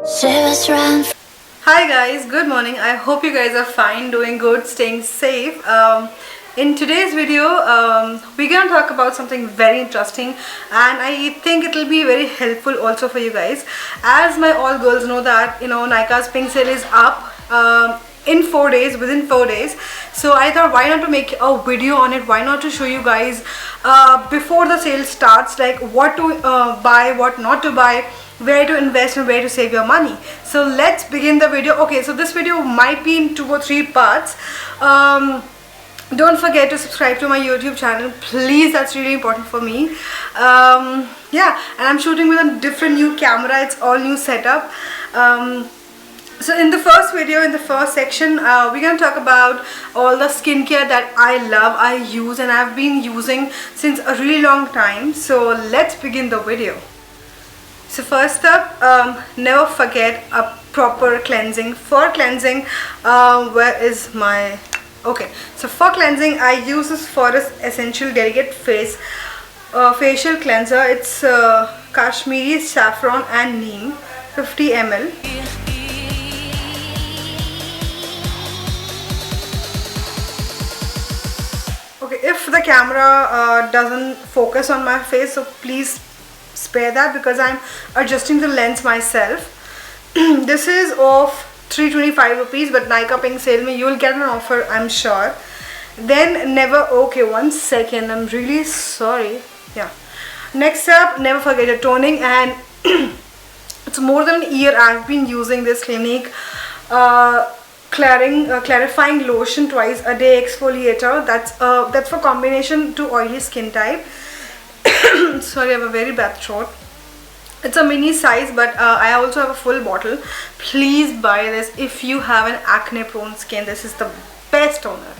Shivers run. Hi guys, good morning. I hope you guys are fine, doing good, staying safe. In today's video, we're gonna talk about something very interesting, and I think it will be very helpful also for you guys. As my all girls know that Nykaa's pink sale is up in 4 days, within 4 days. So I thought, why not to make a video on it? Why not to show you guys before the sale starts, like what to buy, what not to buy, where to invest and where to save your money. So let's begin the video. Okay, so this video might be in 2 or 3 parts. Don't forget to subscribe to my YouTube channel, please. That's really important for me. Yeah, and I'm shooting with a different new camera. It's all new setup. So in the first video, in the first section, we're going to talk about all the skincare that I love, I use, and I've been using since a really long time. So let's begin the video. So first up, never forget a proper cleansing. For cleansing, where is my... Okay, so for cleansing, I use this Forest Essential Delicate Face Facial Cleanser. It's Kashmiri Saffron and Neem, 50 ml. Okay, if the camera doesn't focus on my face, so please spare that because I'm adjusting the lens myself. This is of 325 rupees, but Nykaa pink sale mein you'll get an offer, I'm sure. Then never... Okay, 1 second, I'm really sorry. Yeah, next up, never forget your toning. And it's more than a year I've been using this Clinique clarifying lotion twice a day exfoliator. That's for combination to oily skin type. Sorry, I have a very bad throat. It's a mini size, but I also have a full bottle. Please buy this if you have an acne prone skin. This is the best toner.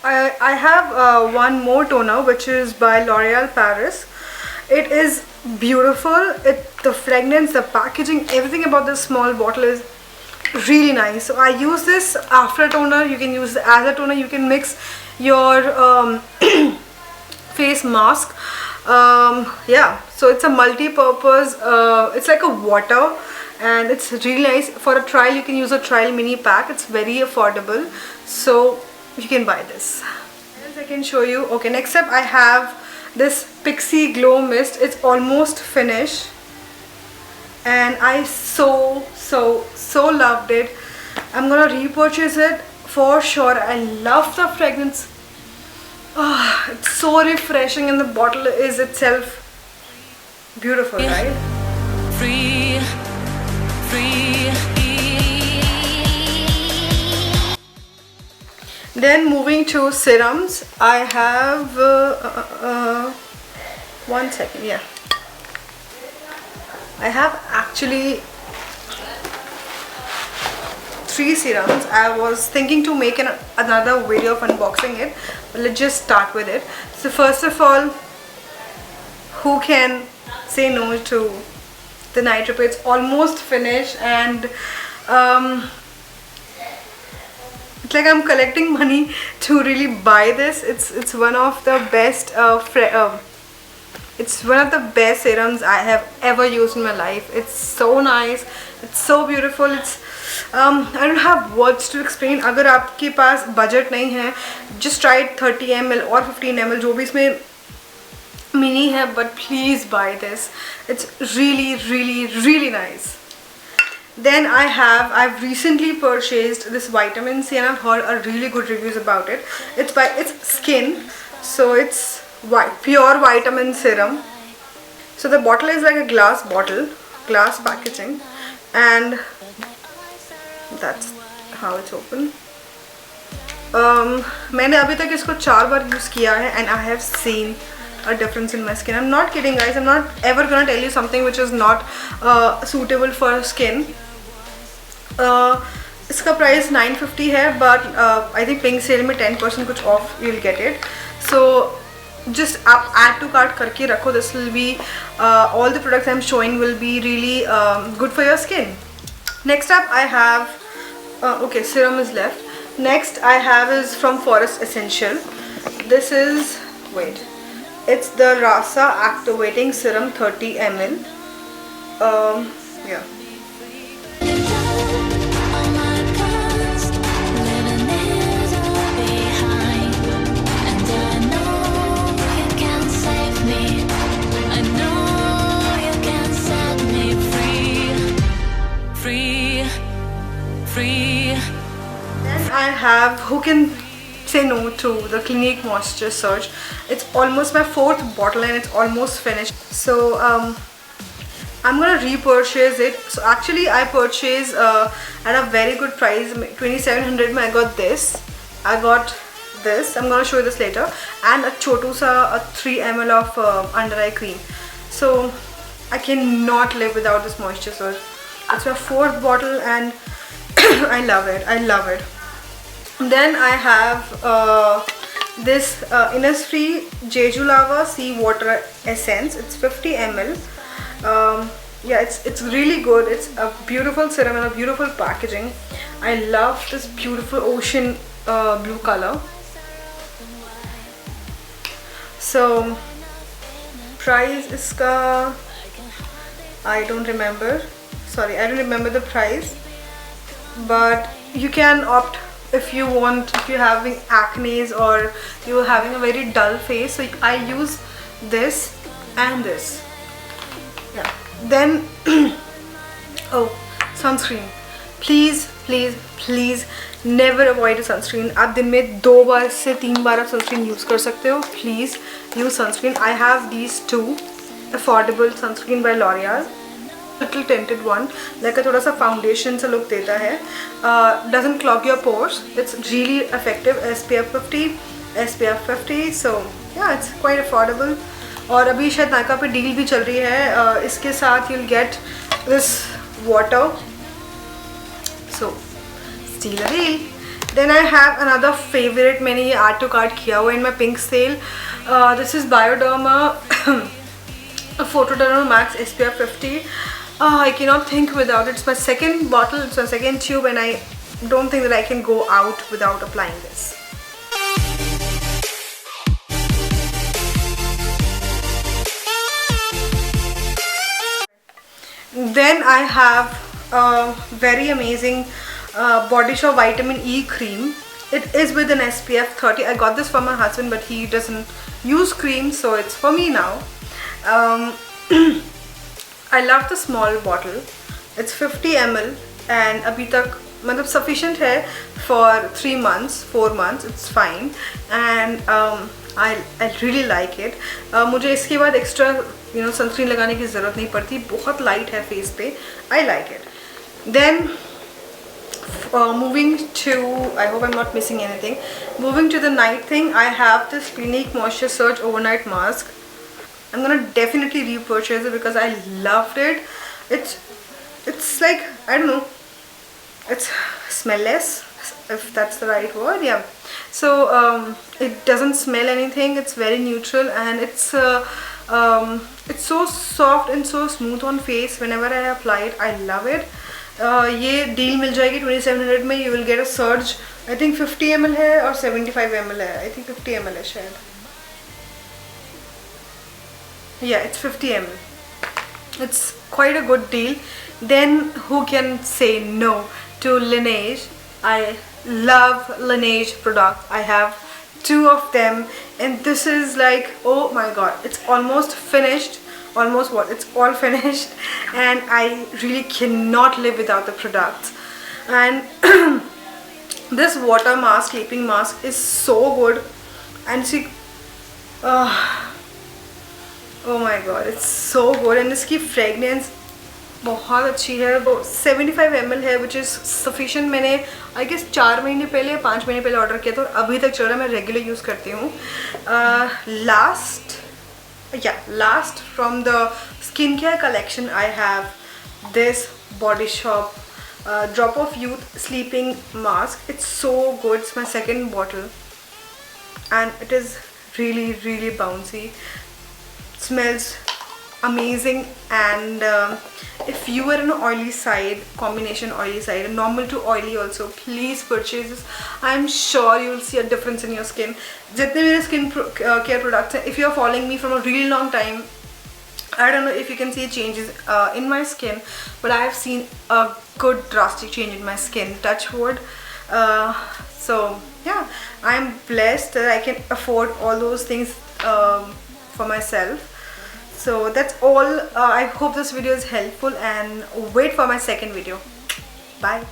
I have one more toner, which is by L'Oreal Paris. It is beautiful. The fragrance, the packaging, everything about this small bottle is really nice. So I use this after toner. You can use it as a toner. You can mix your face mask. Yeah, so it's a multi-purpose. It's like a water, and it's really nice. For a trial, you can use a trial mini pack. It's very affordable, so you can buy this. As I can show you. Okay, next up I have this Pixi Glow Mist. It's almost finished, and I so loved it. I'm gonna repurchase it for sure. I love the fragrance. Oh, it's so refreshing, and the bottle is itself beautiful, right? Free. Then moving to serums, I have 1 second. Yeah, I have actually 3 serums. I was thinking to make another video of unboxing it, but let's just start with it. So first of all, who can say no to the Night Repair? It's almost finished, and it's like I'm collecting money to really buy this. It's one of the best it's one of the best serums I have ever used in my life. It's so nice, it's so beautiful. It's I don't have words to explain. अगर आपके पास budget नहीं है, just try 30 ml or 15 ml, जो भी इसमें mini है, but please buy this. It's really nice. Then I've recently purchased this vitamin C, and I've heard a really good reviews about it. It's by Skin, so it's pure vitamin serum. So the bottle is like a glass bottle, glass packaging, and that's how it's open. मैंने अभी तक इसको 4 बार use किया है, and I have seen a difference in my skin. I'm not kidding, guys. I'm not ever gonna tell you something which is not suitable for skin. इसका price 950 है, but I think pink sale में 10% कुछ off you'll get it. So just आप add to cart करके रखो. This will be all the products I'm showing will be really good for your skin. Next up I have okay, serum is left. Next I have is from Forest Essential. This is, wait, It's the Rasa Activating Serum 30 ml. Yeah. Then I have, who can say no to the Clinique Moisture Surge. It's almost my 4th bottle and it's almost finished. So I'm gonna repurchase it. So actually I purchased at a very good price, 2700 I got this. I got this, I'm gonna show you this later, and a chotu sa, a 3 ml of under eye cream. So I cannot live without this moisture surge. It's my 4th bottle and I love it. I love it. Then I have this Innisfree Jeju Lava Sea Water Essence. It's 50 ml. Yeah, it's really good. It's a beautiful serum and a beautiful packaging. I love this beautiful ocean blue color. So price iska I don't remember. Sorry, I don't remember the price. But you can opt if you want, if you're having acne or you're having a very dull face. So I use this and this. Yeah. Then oh, sunscreen. Please, please, please never avoid a sunscreen. आप दिन में 2 बार से 3 बार आप sunscreen use कर सकते हो. Please use sunscreen. I have these two affordable sunscreen by L'Oreal. Little tinted one, like a थोड़ा सा foundation सा look देता है. Doesn't clog your pores. It's really effective. SPF 50, SPF 50. So yeah, it's quite affordable. और अभी शायद नायका पे deal भी चल रही है. इसके साथ you'll get this water. So steal a deal. Then I have another favorite. मैंने ये add to cart किया हुआ in my pink sale. This is Bioderma Photoderma Max SPF 50. I cannot think without it. It's my 2nd bottle, it's my 2nd tube, and I don't think that I can go out without applying this. Then I have a very amazing Body Shop Vitamin E cream. It is with an SPF 30. I got this for my husband, but he doesn't use cream, so it's for me now. I love the small bottle. It's 50 ml and अभी तक मतलब sufficient है for 3 months, 4 months. It's fine and I really like it. मुझे इसके बाद extra sunscreen लगाने की ज़रूरत नहीं पड़ती. बहुत light है face पे. I like it. Then moving to, I hope I'm not missing anything. Moving to the night thing, I have this Clinique Moisture Surge Overnight Mask. I'm gonna definitely repurchase it because I loved it. It's like, I don't know, it's smellless, if that's the right word. Yeah. So it doesn't smell anything. It's very neutral and it's so soft and so smooth on face. Whenever I apply it, I love it. ये deal मिल जाएगी 2700 में. You will get a surge. I think 50 ml है और 75 ml है. I think 50 ml है शायद. Yeah, it's 50 ml. It's quite a good deal. Then who can say no to Laneige? I love Laneige products. I have 2 of them and this is like, oh my god, it's almost finished. Almost what? It's all finished and I really cannot live without the products. And this water mask, sleeping mask is so good and see, oh my god, it's so good and इसकी fragrance बहुत अच्छी है. 75 ml है which is sufficient. मैंने I guess 4 महीने पहले 5 महीने पहले ऑर्डर किया था और अभी तक चल रहा है. मैं रेगुलर यूज़ करती हूँ. Last from the skincare collection I have this Body Shop Drop of Youth Sleeping Mask. It's so good. It's my 2nd bottle and it is really bouncy. Smells amazing. And if you are on an oily side, combination oily side, and normal to oily also, please purchase this. I'm sure you will see a difference in your skin. जितने मेरे skin care products हैं, if you are following me from a really long time, I don't know if you can see changes in my skin, but I have seen a good drastic change in my skin, touch wood. So yeah, I'm blessed that I can afford all those things for myself. So that's all. I hope this video is helpful, and wait for my second video. Bye.